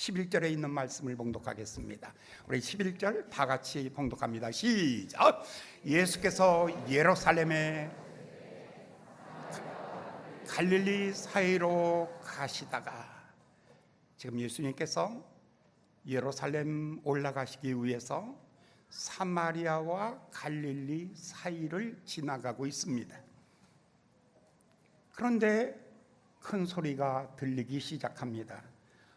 11절에 있는 말씀을 봉독하겠습니다. 우리 11절 다 같이 봉독합니다. 시작. 예수께서 예루살렘에 갈릴리 사이로 가시다가, 지금 예수님께서 예루살렘 올라가시기 위해서 사마리아와 갈릴리 사이를 지나가고 있습니다. 그런데 큰 소리가 들리기 시작합니다.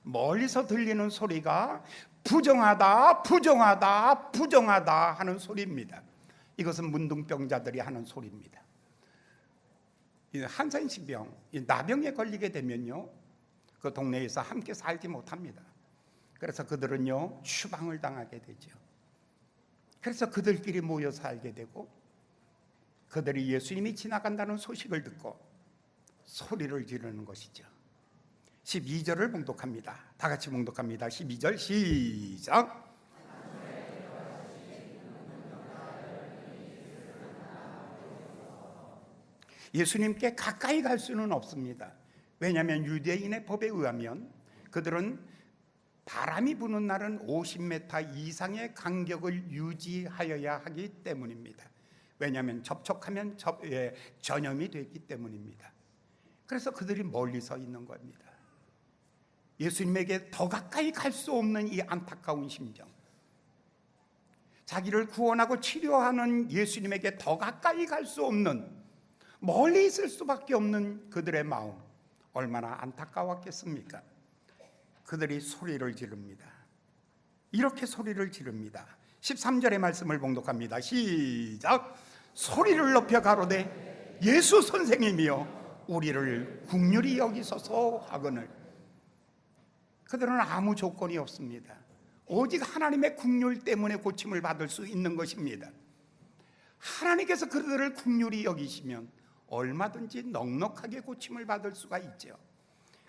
멀리서 들리는 소리가 부정하다, 부정하다, 부정하다 하는 소리입니다. 이것은 문둥병자들이 하는 소리입니다. 한센시병, 나병에 걸리게 되면요, 그 동네에서 함께 살지 못합니다. 그래서 그들은요, 추방을 당하게 되죠. 그래서 그들끼리 모여 살게 되고, 그들이 예수님이 지나간다는 소식을 듣고 소리를 지르는 것이죠. 12절을 봉독합니다. 다 같이 봉독합니다. 12절 시작. 예수님께 가까이 갈 수는 없습니다. 왜냐하면 유대인의 법에 의하면 그들은 바람이 부는 날은 50m 이상의 간격을 유지하여야 하기 때문입니다. 왜냐하면 접촉하면 전염이 되기 때문입니다. 그래서 그들이 멀리 서 있는 겁니다. 예수님에게 더 가까이 갈 수 없는 이 안타까운 심정, 자기를 구원하고 치료하는 예수님에게 더 가까이 갈 수 없는, 멀리 있을 수밖에 없는 그들의 마음, 얼마나 안타까웠겠습니까? 그들이 소리를 지릅니다. 이렇게 소리를 지릅니다. 13절의 말씀을 봉독합니다. 시작. 소리를 높여 가로되 예수 선생님이여 우리를 긍휼히 여기소서 하거늘. 그들은 아무 조건이 없습니다. 오직 하나님의 긍휼 때문에 고침을 받을 수 있는 것입니다. 하나님께서 그들을 긍휼히 여기시면 얼마든지 넉넉하게 고침을 받을 수가 있죠.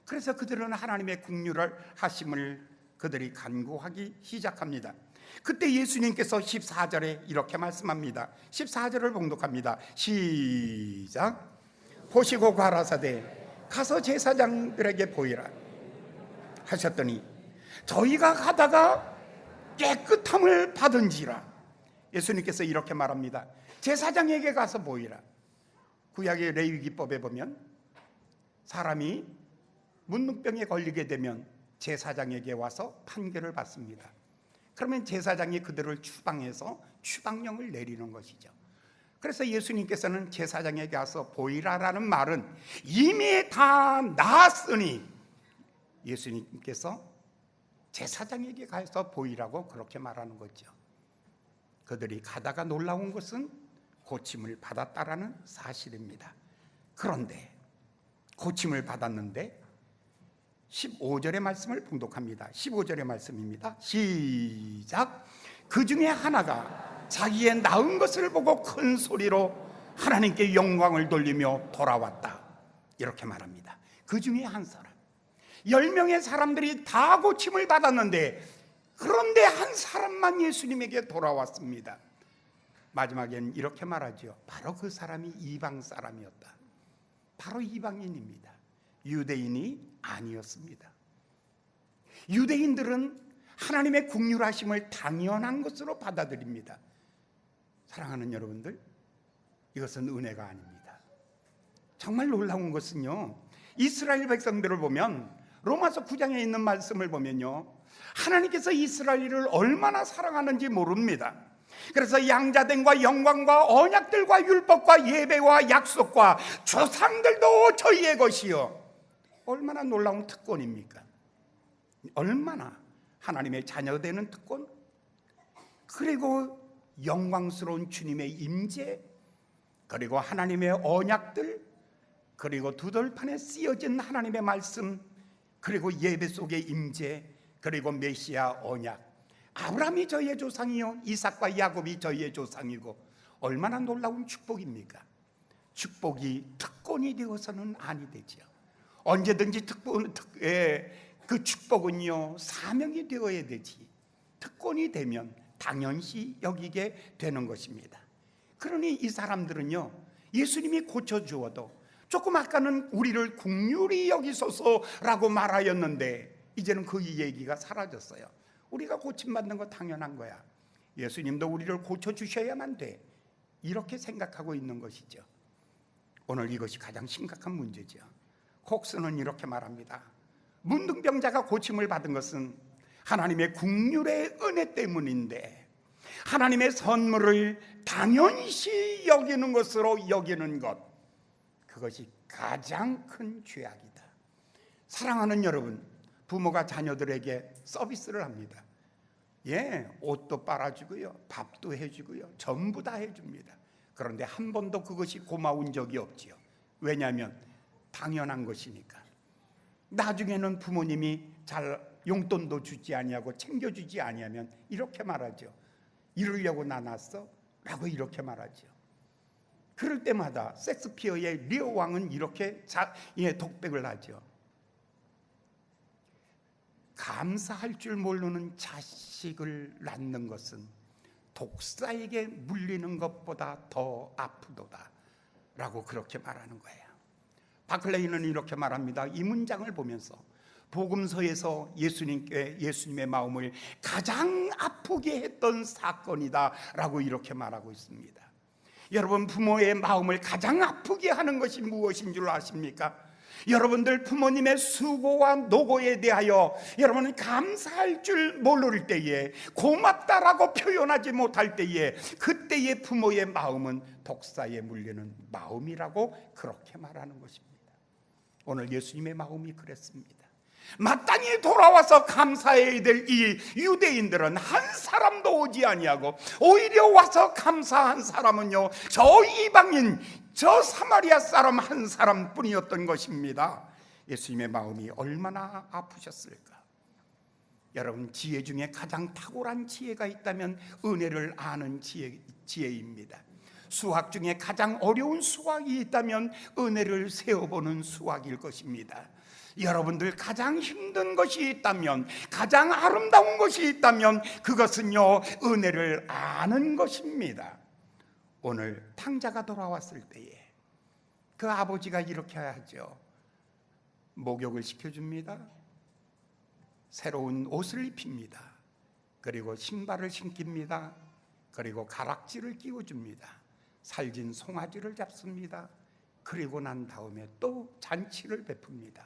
그래서 그들은 하나님의 긍휼을 하심을 그들이 간구하기 시작합니다. 그때 예수님께서 14절에 이렇게 말씀합니다. 14절을 봉독합니다. 시작. 보시고 가라사대 가서 제사장들에게 보이라 하셨더니 저희가 가다가 깨끗함을 받은지라. 예수님께서 이렇게 말합니다. 제사장에게 가서 보이라. 구약의 레위기법에 보면 사람이 문둥병에 걸리게 되면 제사장에게 와서 판결을 받습니다. 그러면 제사장이 그들을 추방해서 추방령을 내리는 것이죠. 그래서 예수님께서는 제사장에게 가서 보이라라는 말은 이미 다 나았으니 예수님께서 제사장에게 가서 보이라고 그렇게 말하는 거죠. 그들이 가다가 놀라운 것은 고침을 받았다라는 사실입니다. 그런데 고침을 받았는데 15절의 말씀을 봉독합니다. 15절의 말씀입니다. 시작. 그 중에 하나가 자기의 낳은 것을 보고 큰 소리로 하나님께 영광을 돌리며 돌아왔다. 이렇게 말합니다. 그 중에 한 사람, 10명의 사람들이 다 고침을 받았는데 그런데 한 사람만 예수님에게 돌아왔습니다. 마지막엔 이렇게 말하죠. 바로 그 사람이 이방 사람이었다. 바로 이방인입니다. 유대인이 아니었습니다. 유대인들은 하나님의 긍휼하심을 당연한 것으로 받아들입니다. 사랑하는 여러분들, 이것은 은혜가 아닙니다. 정말 놀라운 것은요, 이스라엘 백성들을 보면 로마서 9장에 있는 말씀을 보면요, 하나님께서 이스라엘을 얼마나 사랑하는지 모릅니다. 그래서 양자됨과 영광과 언약들과 율법과 예배와 약속과 조상들도 저희의 것이요. 얼마나 놀라운 특권입니까? 얼마나 하나님의 자녀되는 특권, 그리고 영광스러운 주님의 임재, 그리고 하나님의 언약들, 그리고 두 돌판에 쓰여진 하나님의 말씀, 그리고 예배 속의 임재, 그리고 메시아 언약. 아브라함이 저희의 조상이요 이삭과 야곱이 저희의 조상이고, 얼마나 놀라운 축복입니까? 축복이 특권이 되어서는 아니 되지요. 언제든지 그 축복은요 사명이 되어야 되지, 특권이 되면 당연시 여기게 되는 것입니다. 그러니 이 사람들은요, 예수님이 고쳐주어도 조금 아까는 우리를 긍휼히 여기소서라고 말하였는데 이제는 그 얘기가 사라졌어요. 우리가 고침받는 거 당연한 거야. 예수님도 우리를 고쳐주셔야만 돼. 이렇게 생각하고 있는 것이죠. 오늘 이것이 가장 심각한 문제죠. 콕스는 이렇게 말합니다. 문둥병자가 고침을 받은 것은 하나님의 긍휼의 은혜 때문인데 하나님의 선물을 당연시 여기는 것으로 여기는 것, 그것이 가장 큰 죄악이다. 사랑하는 여러분, 부모가 자녀들에게 서비스를 합니다. 옷도 빨아주고요, 밥도 해주고요, 전부 다 해줍니다. 그런데 한 번도 그것이 고마운 적이 없지요. 왜냐하면 당연한 것이니까. 나중에는 부모님이 잘 용돈도 주지 아니하고 챙겨주지 아니하면 이렇게 말하죠. 이러려고 나 낳았어? 라고 이렇게 말하죠. 그럴 때마다 섹스피어의 리어 왕은 이렇게 독백을 하죠. 감사할 줄 모르는 자식을 낳는 것은 독사에게 물리는 것보다 더 아프도다 라고 그렇게 말하는 거예요. 바클레이는 이렇게 말합니다. 이 문장을 보면서 복음서에서 예수님의 마음을 가장 아프게 했던 사건이다 라고 이렇게 말하고 있습니다. 여러분, 부모의 마음을 가장 아프게 하는 것이 무엇인 줄 아십니까? 여러분들 부모님의 수고와 노고에 대하여 여러분은 감사할 줄 모를 때에, 고맙다라고 표현하지 못할 때에, 그때의 부모의 마음은 독사에 물리는 마음이라고 그렇게 말하는 것입니다. 오늘 예수님의 마음이 그랬습니다. 마땅히 돌아와서 감사해야 될 이 유대인들은 한 사람도 오지 아니하고 오히려 와서 감사한 사람은요, 저 이방인, 저 사마리아 사람 한 사람뿐이었던 것입니다. 예수님의 마음이 얼마나 아프셨을까. 여러분, 지혜 중에 가장 탁월한 지혜가 있다면 은혜를 아는 지혜입니다. 수학 중에 가장 어려운 수학이 있다면 은혜를 세어보는 수학일 것입니다. 여러분들 가장 힘든 것이 있다면, 가장 아름다운 것이 있다면 그것은요, 은혜를 아는 것입니다. 오늘 탕자가 돌아왔을 때에 그 아버지가 이렇게 하죠. 목욕을 시켜줍니다. 새로운 옷을 입힙니다. 그리고 신발을 신깁니다. 그리고 가락지를 끼워줍니다. 살진 송아지를 잡습니다. 그리고 난 다음에 또 잔치를 베풉니다.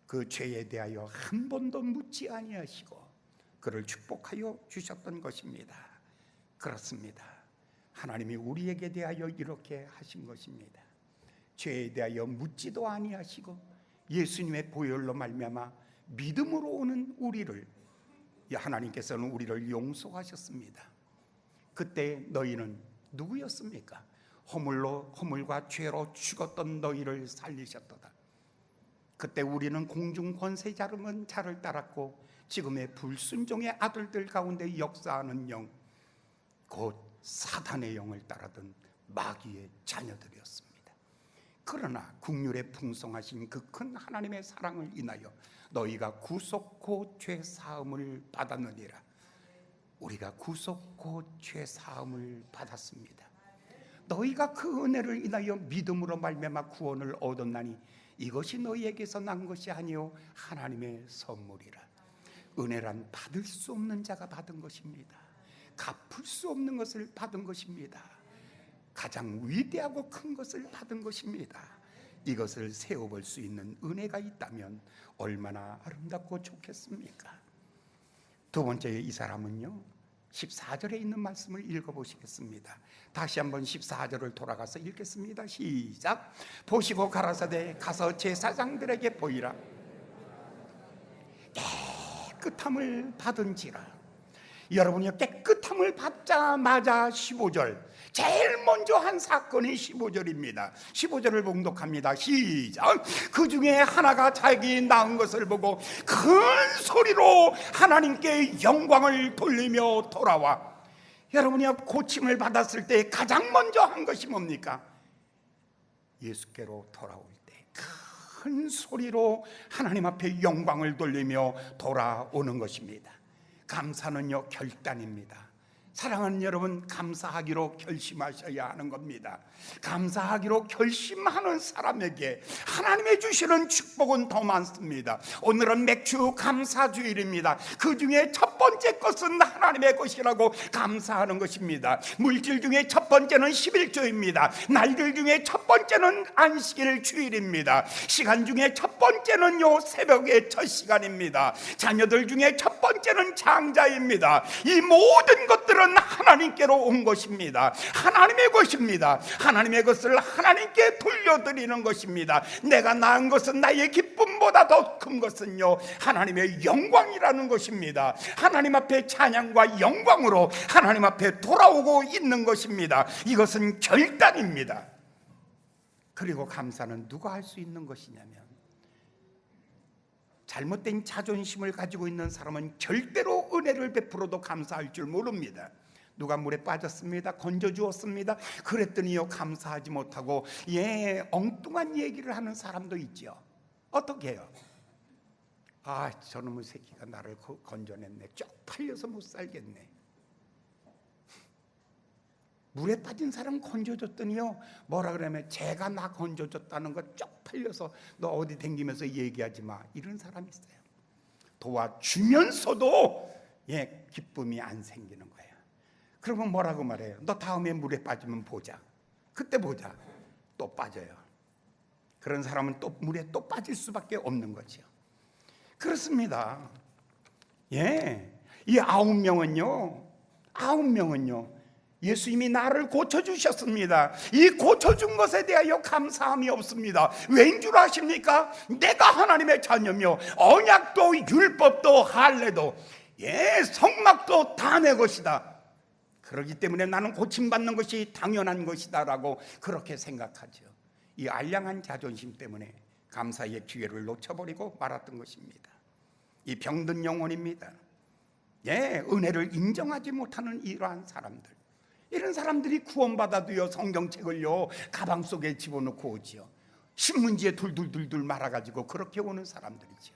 그 죄에 대하여 한 번도 묻지 아니하시고 그를 축복하여 주셨던 것입니다. 그렇습니다. 하나님이 우리에게 대하여 이렇게 하신 것입니다. 죄에 대하여 묻지도 아니하시고 예수님의 보혈로 말미암아 믿음으로 오는 우리를, 하나님께서는 우리를 용서하셨습니다. 그때 너희는 누구였습니까? 허물과 죄로 죽었던 너희를 살리셨도다. 그때 우리는 공중 권세자름은 자를 따랐고 지금의 불순종의 아들들 가운데 역사하는 영, 곧 사단의 영을 따르던 마귀의 자녀들이었습니다. 그러나 긍휼에 풍성하신 그 큰 하나님의 사랑을 인하여 너희가 구속 곧 죄 사함을 받았느니라. 우리가 구속 곧 죄 사함을 받았습니다. 너희가 그 은혜를 인하여 믿음으로 말미암아 구원을 얻었나니 이것이 너희에게서 난 것이 아니요 하나님의 선물이라. 은혜란 받을 수 없는 자가 받은 것입니다. 갚을 수 없는 것을 받은 것입니다. 가장 위대하고 큰 것을 받은 것입니다. 이것을 세워볼 수 있는 은혜가 있다면 얼마나 아름답고 좋겠습니까? 두 번째, 이 사람은요 14절에 있는 말씀을 읽어보시겠습니다. 다시 한번 14절을 돌아가서 읽겠습니다. 시작. 보시고 가라사대 가서 제사장들에게 보이라. 깨끗함을 받은지라. 여러분이 깨끗함을 받자마자 15절, 제일 먼저 한 사건이 15절입니다. 15절을 봉독합니다. 시작. 그 중에 하나가 자기 낳은 것을 보고 큰 소리로 하나님께 영광을 돌리며 돌아와. 여러분이 고침을 받았을 때 가장 먼저 한 것이 뭡니까? 예수께로 돌아올 때 큰 소리로 하나님 앞에 영광을 돌리며 돌아오는 것입니다. 감사는요 결단입니다. 사랑하는 여러분, 감사하기로 결심하셔야 하는 겁니다. 감사하기로 결심하는 사람에게 하나님의 주시는 축복은 더 많습니다. 오늘은 맥주 감사주일입니다. 그 중에 첫 번째 것은 하나님의 것이라고 감사하는 것입니다. 물질 중에 첫 번째는 11조입니다. 날들 중에 첫 번째는 안식일 주일입니다. 시간 중에 첫 번째는 요 새벽의 첫 시간입니다. 자녀들 중에 첫 번째는 장자입니다. 이 모든 것들은 하나님께로 온 것입니다. 하나님의 것입니다. 하나님의 것을 하나님께 돌려드리는 것입니다. 내가 낳은 것은 나의 기쁨보다 더 큰 것은요, 하나님의 영광이라는 것입니다. 하나님 앞에 찬양과 영광으로 하나님 앞에 돌아오고 있는 것입니다. 이것은 결단입니다. 그리고 감사는 누가 할 수 있는 것이냐면, 잘못된 자존심을 가지고 있는 사람은 절대로 은혜를 베풀어도 감사할 줄 모릅니다. 누가 물에 빠졌습니다. 건져주었습니다. 그랬더니요, 감사하지 못하고 엉뚱한 얘기를 하는 사람도 있죠. 어떻게 해요? 아, 저놈의 새끼가 나를 건져냈네. 쪽팔려서 못 살겠네. 물에 빠진 사람 건져줬더니요, 뭐라 그러면 제가 나 건져줬다는 거 쪽팔려서 너 어디 댕기면서 얘기하지 마. 이런 사람이 있어요. 도와주면서도 기쁨이 안 생기는 거예요. 그러면 뭐라고 말해요? 너 다음에 물에 빠지면 보자. 그때 보자. 또 빠져요. 그런 사람은 또 물에 또 빠질 수밖에 없는 거죠. 그렇습니다. 이 9명은요, 예수님이 나를 고쳐주셨습니다. 이 고쳐준 것에 대하여 감사함이 없습니다. 왠 줄 아십니까? 내가 하나님의 자녀며 언약도 율법도 할례도 성막도 다 내 것이다. 그렇기 때문에 나는 고침받는 것이 당연한 것이다 라고 그렇게 생각하죠. 이 알량한 자존심 때문에 감사의 기회를 놓쳐버리고 말았던 것입니다. 이 병든 영혼입니다. 은혜를 인정하지 못하는 이러한 사람들, 이런 사람들이 구원받아도요, 성경책을요 가방 속에 집어넣고 오지요. 신문지에 둘둘둘둘 말아가지고 그렇게 오는 사람들이죠.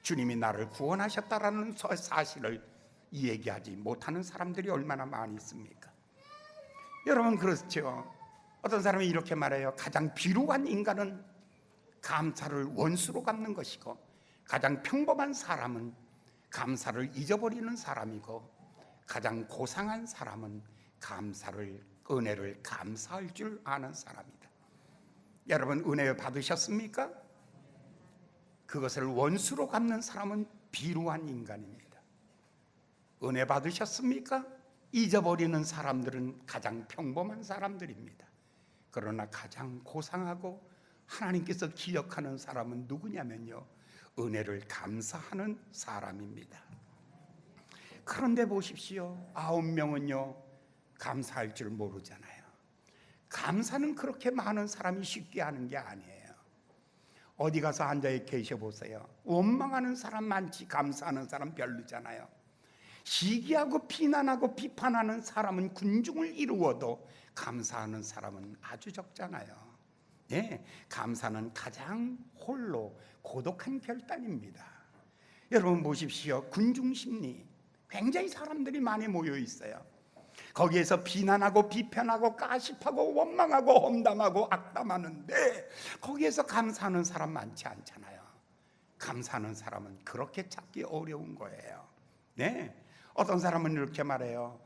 주님이 나를 구원하셨다라는 사실을 얘기하지 못하는 사람들이 얼마나 많이 있습니까? 여러분, 그렇죠. 어떤 사람이 이렇게 말해요. 가장 비루한 인간은 감사를 원수로 갚는 것이고, 가장 평범한 사람은 감사를 잊어버리는 사람이고, 가장 고상한 사람은 은혜를 감사할 줄 아는 사람이다. 여러분, 은혜 받으셨습니까? 그것을 원수로 갚는 사람은 비루한 인간입니다. 은혜 받으셨습니까? 잊어버리는 사람들은 가장 평범한 사람들입니다. 그러나 가장 고상하고 하나님께서 기억하는 사람은 누구냐면요, 은혜를 감사하는 사람입니다. 그런데 보십시오. 9명은요 감사할 줄 모르잖아요. 감사는 그렇게 많은 사람이 쉽게 하는 게 아니에요. 어디 가서 앉아 계셔 보세요. 원망하는 사람 많지 감사하는 사람 별로잖아요. 시기하고 비난하고 비판하는 사람은 군중을 이루어도 감사하는 사람은 아주 적잖아요. 감사는 가장 홀로 고독한 결단입니다. 여러분 보십시오. 군중심리, 굉장히 사람들이 많이 모여 있어요. 거기에서 비난하고 비편하고 가십하고 원망하고 험담하고 악담하는데, 거기에서 감사하는 사람 많지 않잖아요. 감사하는 사람은 그렇게 찾기 어려운 거예요. 어떤 사람은 이렇게 말해요.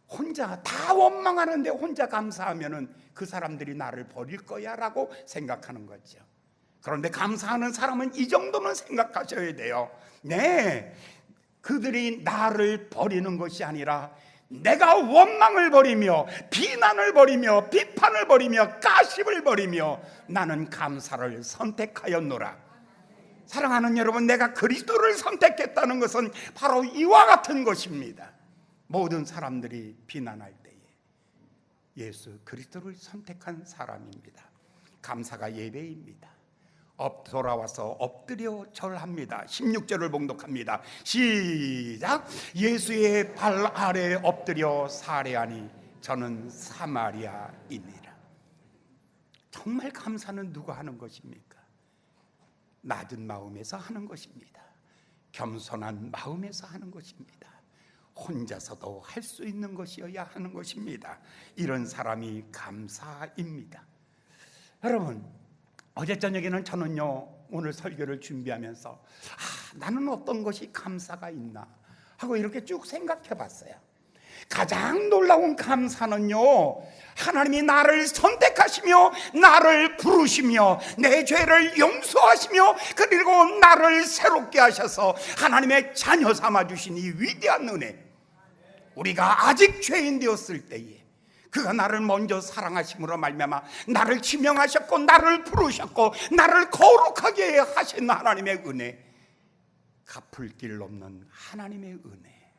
혼자 다 원망하는데 혼자 감사하면은 그 사람들이 나를 버릴 거야 라고 생각하는 거죠. 그런데 감사하는 사람은 이 정도는 생각하셔야 돼요. 그들이 나를 버리는 것이 아니라 내가 원망을 버리며 비난을 버리며 비판을 버리며 가십을 버리며 나는 감사를 선택하였노라. 사랑하는 여러분, 내가 그리스도를 선택했다는 것은 바로 이와 같은 것입니다. 모든 사람들이 비난할 때에 예수 그리스도를 선택한 사람입니다. 감사가 예배입니다. 돌아와서 엎드려 절합니다. 16절을 봉독합니다. 시작. 예수의 발 아래 엎드려 살해하니 저는 사마리아인이라. 정말 감사는 누가 하는 것입니까? 낮은 마음에서 하는 것입니다. 겸손한 마음에서 하는 것입니다. 혼자서도 할 수 있는 것이어야 하는 것입니다. 이런 사람이 감사입니다. 여러분, 어제 저녁에는 저는요, 오늘 설교를 준비하면서 나는 어떤 것이 감사가 있나 하고 이렇게 쭉 생각해 봤어요. 가장 놀라운 감사는요, 하나님이 나를 선택하시며 나를 부르시며 내 죄를 용서하시며 그리고 나를 새롭게 하셔서 하나님의 자녀 삼아 주신 이 위대한 은혜. 우리가 아직 죄인 되었을 때에 그가 나를 먼저 사랑하심으로 말미암아 나를 지명하셨고 나를 부르셨고 나를 거룩하게 하신 하나님의 은혜, 갚을 길 없는 하나님의 은혜,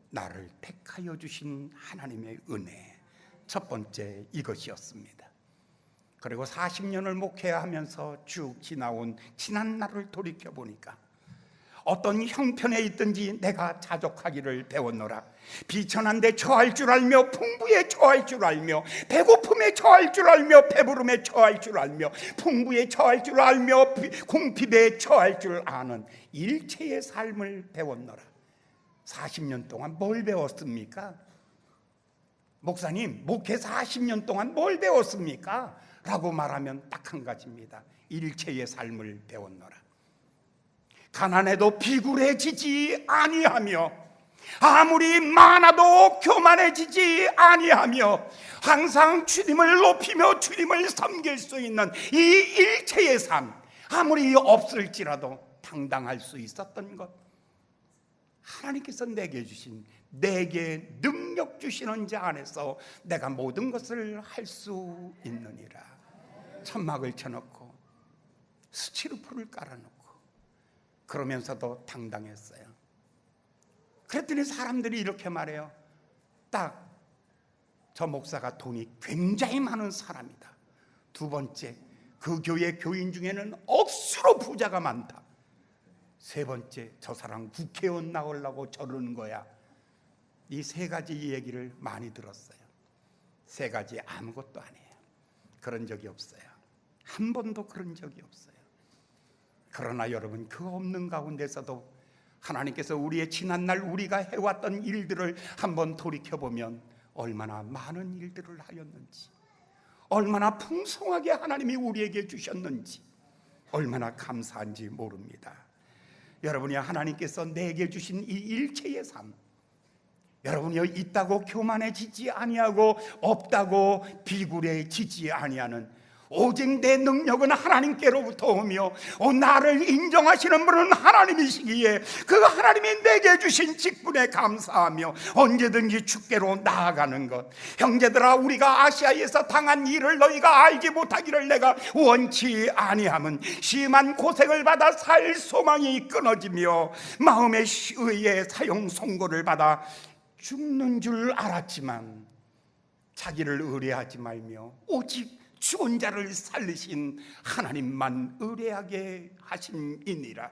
나를 택하여 주신 하나님의 은혜, 첫 번째 이것이었습니다. 그리고 40년을 목회하면서 쭉 지나온 지난 날을 돌이켜보니까 어떤 형편에 있든지 내가 자족하기를 배웠노라. 비천한데 처할 줄 알며 풍부에 처할 줄 알며 배고픔에 처할 줄 알며 배부름에 처할 줄 알며 풍부에 처할 줄 알며 궁핍에 처할 줄 아는 일체의 삶을 배웠노라. 40년 동안 뭘 배웠습니까? 목사님, 목회 40년 동안 뭘 배웠습니까? 라고 말하면 딱 한 가지입니다. 일체의 삶을 배웠노라. 가난해도 비굴해지지 아니하며 아무리 많아도 교만해지지 아니하며 항상 주님을 높이며 주님을 섬길 수 있는 이 일체의 삶, 아무리 없을지라도 당당할 수 있었던 것, 하나님께서 내게 주신, 내게 능력 주시는 자 안에서 내가 모든 것을 할 수 있느니라. 천막을 쳐놓고 스티로폼을 깔아놓고 그러면서도 당당했어요. 그랬더니 사람들이 이렇게 말해요. 딱 저 목사가 돈이 굉장히 많은 사람이다. 두 번째, 그 교회 교인 중에는 억수로 부자가 많다. 세 번째, 저 사람 국회의원 나오려고 저러는 거야. 이 세 가지 얘기를 많이 들었어요. 세 가지 아무것도 아니에요. 그런 적이 없어요. 한 번도 그런 적이 없어요. 그러나 여러분, 그 없는 가운데서도 하나님께서 우리의 지난날 우리가 해왔던 일들을 한번 돌이켜보면 얼마나 많은 일들을 하였는지, 얼마나 풍성하게 하나님이 우리에게 주셨는지 얼마나 감사한지 모릅니다. 여러분이 하나님께서 내게 주신 이 일체의 삶, 여러분이 있다고 교만해지지 아니하고 없다고 비굴해지지 아니하는, 오직 내 능력은 하나님께로부터 오며 나를 인정하시는 분은 하나님이시기에 그 하나님이 내게 주신 직분에 감사하며 언제든지 주께로 나아가는 것. 형제들아, 우리가 아시아에서 당한 일을 너희가 알지 못하기를 내가 원치 아니함은 심한 고생을 받아 살 소망이 끊어지며 마음의 의에 사형 선고를 받아 죽는 줄 알았지만 자기를 의뢰하지 말며 오직 죽은 자를 살리신 하나님만 의뢰하게 하심이니라.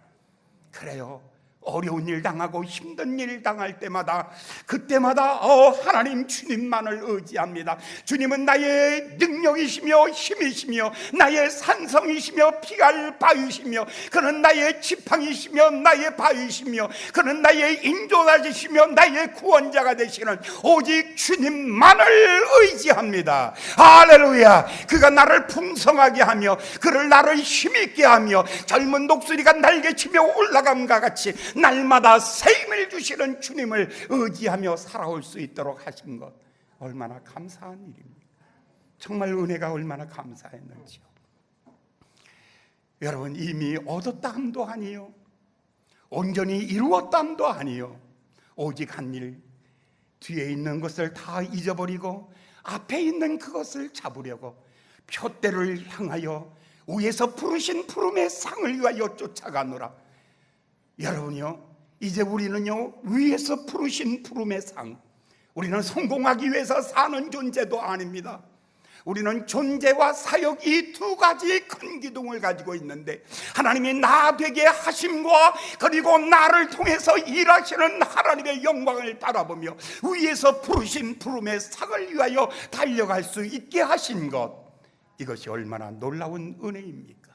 그래요, 어려운 일 당하고 힘든 일 당할 때마다 그때마다 하나님 주님만을 의지합니다. 주님은 나의 능력이시며 힘이시며 나의 산성이시며 피갈 바위시며 그는 나의 지팡이시며 나의 바위시며 그는 나의 인도자시며 나의 구원자가 되시는 오직 주님만을 의지합니다. 할렐루야. 그가 나를 풍성하게 하며 그를 나를 힘있게 하며 젊은 독수리가 날개치며 올라감과 같이 날마다 새 힘을 주시는 주님을 의지하며 살아올 수 있도록 하신 것, 얼마나 감사한 일입니까? 정말 은혜가 얼마나 감사했는지요. 여러분, 이미 얻었다함도 아니요, 온전히 이루었다함도 아니요, 오직 한 일, 뒤에 있는 것을 다 잊어버리고 앞에 있는 그것을 잡으려고 표대를 향하여 위에서 부르신 부름의 상을 위하여 쫓아가노라. 여러분요, 이제 우리는요, 위에서 부르신 부름의 상, 우리는 성공하기 위해서 사는 존재도 아닙니다. 우리는 존재와 사역, 이 두 가지 큰 기둥을 가지고 있는데 하나님이 나 되게 하심과 그리고 나를 통해서 일하시는 하나님의 영광을 바라보며 위에서 부르신 부름의 상을 위하여 달려갈 수 있게 하신 것, 이것이 얼마나 놀라운 은혜입니까?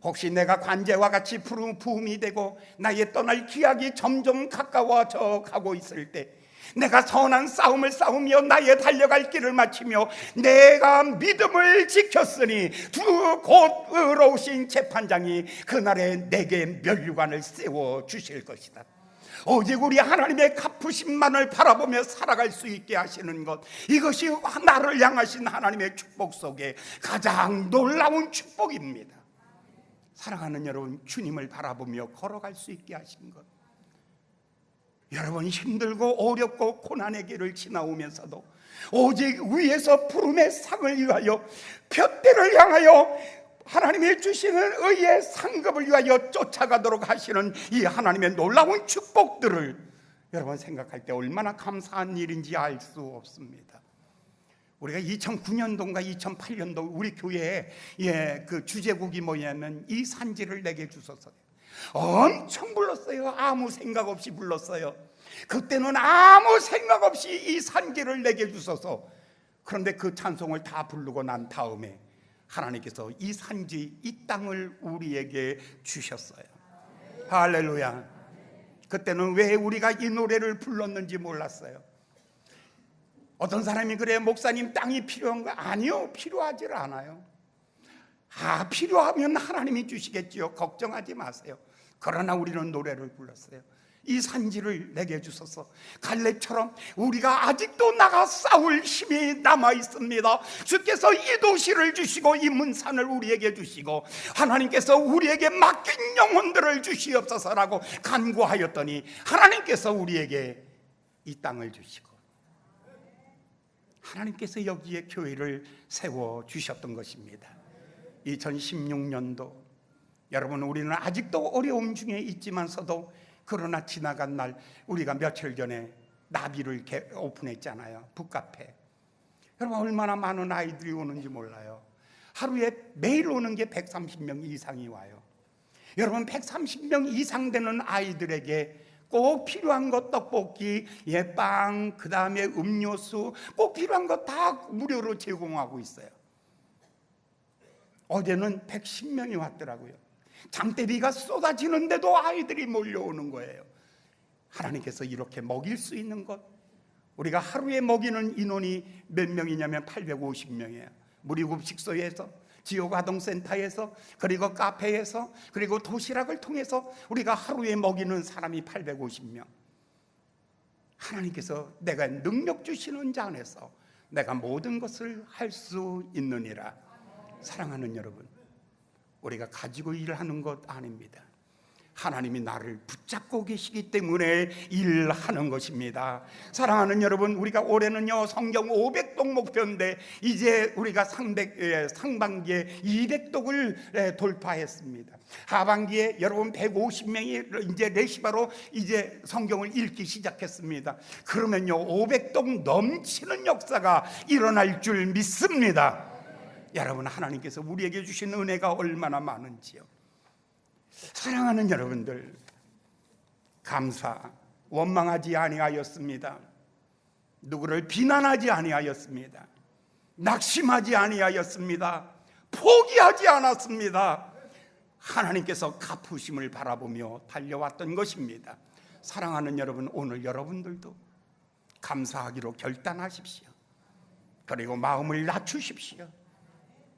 혹시 내가 관제와 같이 부음이 되고 나의 떠날 기약이 점점 가까워져 가고 있을 때, 내가 선한 싸움을 싸우며 나의 달려갈 길을 마치며 내가 믿음을 지켰으니 두 곧 의로우신 재판장이 그날에 내게 면류관을 세워 주실 것이다. 오직 우리 하나님의 갚으심만을 바라보며 살아갈 수 있게 하시는 것, 이것이 나를 향하신 하나님의 축복 속에 가장 놀라운 축복입니다. 사랑하는 여러분, 주님을 바라보며 걸어갈 수 있게 하신 것, 여러분 힘들고 어렵고 고난의 길을 지나오면서도 오직 위에서 부름의 상을 위하여, 푯대를 향하여 하나님이 주시는 의의 상급을 위하여 쫓아가도록 하시는 이 하나님의 놀라운 축복들을 여러분 생각할 때 얼마나 감사한 일인지 알 수 없습니다. 우리가 2009년도인가 2008년도 우리 교회에 그 주제곡이 뭐냐면 이 산지를 내게 주소서. 엄청 불렀어요. 아무 생각 없이 불렀어요. 그때는 아무 생각 없이 이 산지를 내게 주소서. 그런데 그 찬송을 다 부르고 난 다음에 하나님께서 이 산지, 이 땅을 우리에게 주셨어요. 할렐루야. 그때는 왜 우리가 이 노래를 불렀는지 몰랐어요. 어떤 사람이 그래요, 목사님 땅이 필요한가? 아니요, 필요하지 않아요. 필요하면 하나님이 주시겠지요. 걱정하지 마세요. 그러나 우리는 노래를 불렀어요. 이 산지를 내게 주소서. 갈렙처럼 우리가 아직도 나가 싸울 힘이 남아 있습니다. 주께서 이 도시를 주시고 이 문산을 우리에게 주시고 하나님께서 우리에게 맡긴 영혼들을 주시옵소서라고 간구하였더니 하나님께서 우리에게 이 땅을 주시고 하나님께서 여기에 교회를 세워 주셨던 것입니다. 2016년도 여러분, 우리는 아직도 어려움 중에 있지만서도 그러나 지나간 날 우리가 며칠 전에 나비를 오픈했잖아요. 북카페. 여러분, 얼마나 많은 아이들이 오는지 몰라요. 하루에 매일 오는 게 130명 이상이 와요. 여러분, 130명 이상 되는 아이들에게 꼭 필요한 것, 떡볶이, 빵, 그 다음에 음료수, 꼭 필요한 것 다 무료로 제공하고 있어요. 어제는 110명이 왔더라고요. 장대비가 쏟아지는데도 아이들이 몰려오는 거예요. 하나님께서 이렇게 먹일 수 있는 것, 우리가 하루에 먹이는 인원이 몇 명이냐면 850명이에요. 무료급식소에서, 지역아동센터에서, 그리고 카페에서, 그리고 도시락을 통해서 우리가 하루에 먹이는 사람이 850명. 하나님께서 내가 능력 주시는 자 안에서 내가 모든 것을 할 수 있느니라. 사랑하는 여러분, 우리가 가지고 일하는 것 아닙니다. 하나님이 나를 붙잡고 계시기 때문에 일하는 것입니다. 사랑하는 여러분, 우리가 올해는요 성경 500독 목표인데 이제 우리가 상반기에 200독을 돌파했습니다. 하반기에 여러분 150명이 이제 레시바로 이제 성경을 읽기 시작했습니다. 그러면요 500독 넘치는 역사가 일어날 줄 믿습니다. 여러분, 하나님께서 우리에게 주신 은혜가 얼마나 많은지요. 사랑하는 여러분들, 감사, 원망하지 아니하였습니다. 누구를 비난하지 아니하였습니다. 낙심하지 아니하였습니다. 포기하지 않았습니다. 하나님께서 갚으심을 바라보며 달려왔던 것입니다. 사랑하는 여러분, 오늘 여러분들도 감사하기로 결단하십시오. 그리고 마음을 낮추십시오.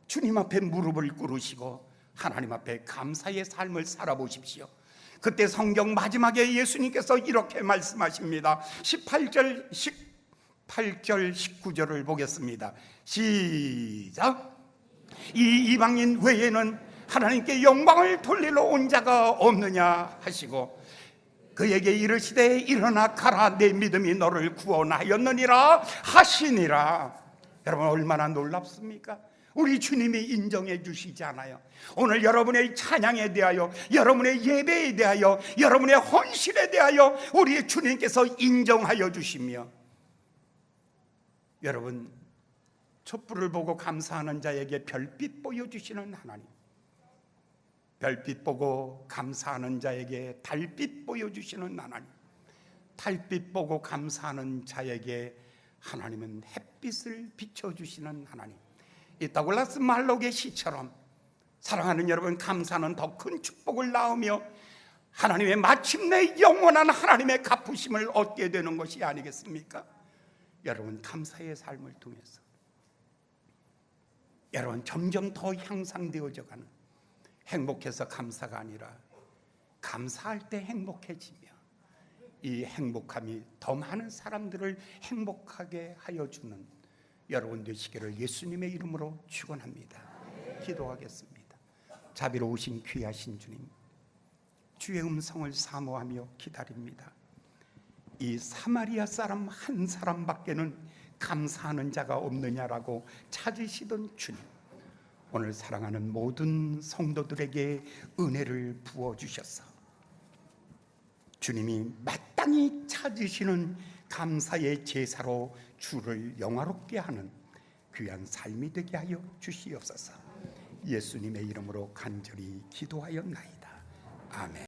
주님 앞에 무릎을 꿇으시고 하나님 앞에 감사의 삶을 살아보십시오. 그때 성경 마지막에 예수님께서 이렇게 말씀하십니다. 18절, 19절을 보겠습니다. 시작. 이 이방인 외에는 하나님께 영광을 돌리러 온 자가 없느냐 하시고 그에게 이르시되 일어나 가라, 내 믿음이 너를 구원하였느니라 하시니라. 여러분, 얼마나 놀랍습니까? 우리 주님이 인정해 주시잖아요. 오늘 여러분의 찬양에 대하여, 여러분의 예배에 대하여, 여러분의 헌신에 대하여 우리 주님께서 인정하여 주시며, 여러분 촛불을 보고 감사하는 자에게 별빛 보여주시는 하나님, 별빛 보고 감사하는 자에게 달빛 보여주시는 하나님, 달빛 보고 감사하는 자에게 하나님은 햇빛을 비춰주시는 하나님. 이 더글라스 말록의 시처럼 사랑하는 여러분, 감사는 더 큰 축복을 낳으며 하나님의 마침내 영원한 하나님의 갚으심을 얻게 되는 것이 아니겠습니까? 여러분, 감사의 삶을 통해서 여러분 점점 더 향상되어져 가는, 행복해서 감사가 아니라 감사할 때 행복해지며 이 행복함이 더 많은 사람들을 행복하게 하여 주는 여러분 되시기를 예수님의 이름으로 축원합니다. 기도하겠습니다. 자비로우신 귀하신 주님, 주의 음성을 사모하며 기다립니다. 이 사마리아 사람 한 사람밖에는 감사하는 자가 없느냐라고 찾으시던 주님, 오늘 사랑하는 모든 성도들에게 은혜를 부어주셔서 주님이 마땅히 찾으시는 감사의 제사로 주를 영화롭게 하는 귀한 삶이 되게 하여 주시옵소서. 예수님의 이름으로 간절히 기도하였나이다. 아멘.